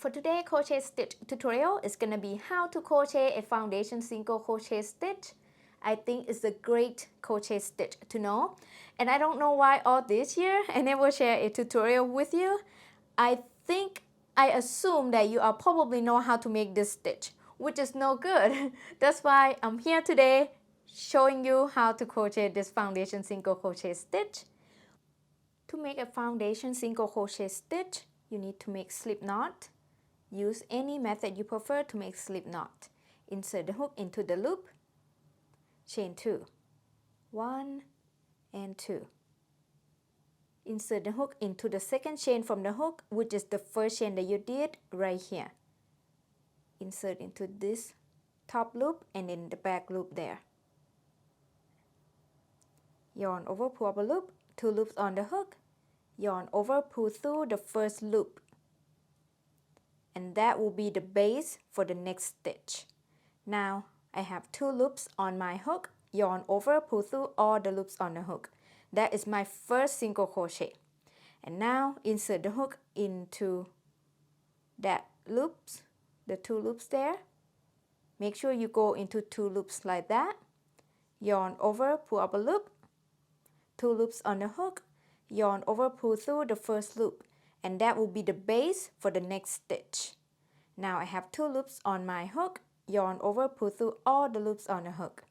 For today's crochet stitch tutorial, it's gonna be how to crochet a foundation single crochet stitch. I think it's a great crochet stitch to know. And I don't know why all this year I never share a tutorial with you. I assume that you are probably know how to make this stitch, which is no good. That's why I'm here today showing you how to crochet this foundation single crochet stitch. To make a foundation single crochet stitch, you need to make slip knot. Use any method you prefer to make slip knot. Insert the hook into the loop, chain 2, 1 and 2. Insert the hook into the second chain from the hook, which is the first chain that you did right here. Insert into this top loop and in the back loop there. Yarn over, pull up a loop, 2 loops on the hook, yarn over, pull through the first loop. And that will be the base for the next stitch. Now I have 2 loops on my hook, yarn over, pull through all the loops on the hook. That is my first single crochet. And now insert the hook into that loops, the 2 loops there. Make sure you go into 2 loops like that. Yarn over, pull up a loop, 2 loops on the hook, yarn over, pull through the first loop. And that will be the base for the next stitch. Now I have 2 loops on my hook, yarn over, pull through all the loops on the hook.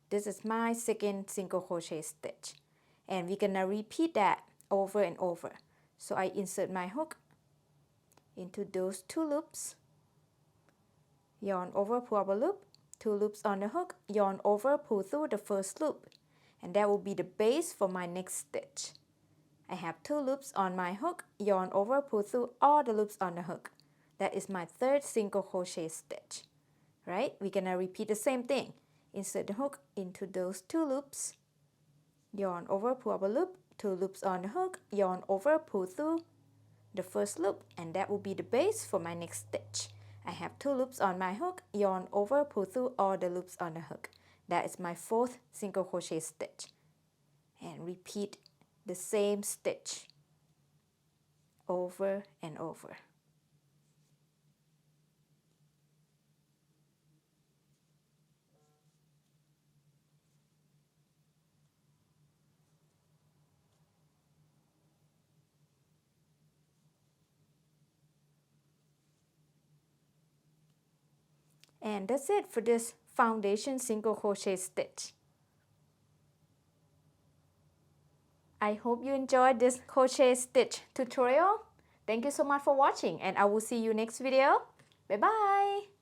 This is my second single crochet stitch. And we're gonna repeat that over and over. So I insert my hook into those 2 loops, yarn over, pull up a loop, 2 loops on the hook, yarn over, pull through the first loop. And that will be the base for my next stitch. I have 2 loops on my hook, yarn over, pull through all the loops on the hook. That is my third single crochet stitch. Right? We're gonna repeat the same thing. Insert the hook into those 2 loops, yarn over, pull up a loop, 2 loops on the hook, yarn over, pull through the first loop, and that will be the base for my next stitch. I have 2 loops on my hook, yarn over, pull through all the loops on the hook. That is my 4th single crochet stitch. And repeat the same stitch over and over. And that's it for this foundation single crochet stitch. I hope you enjoyed this crochet stitch tutorial. Thank you so much for watching, and I will see you next video. Bye bye!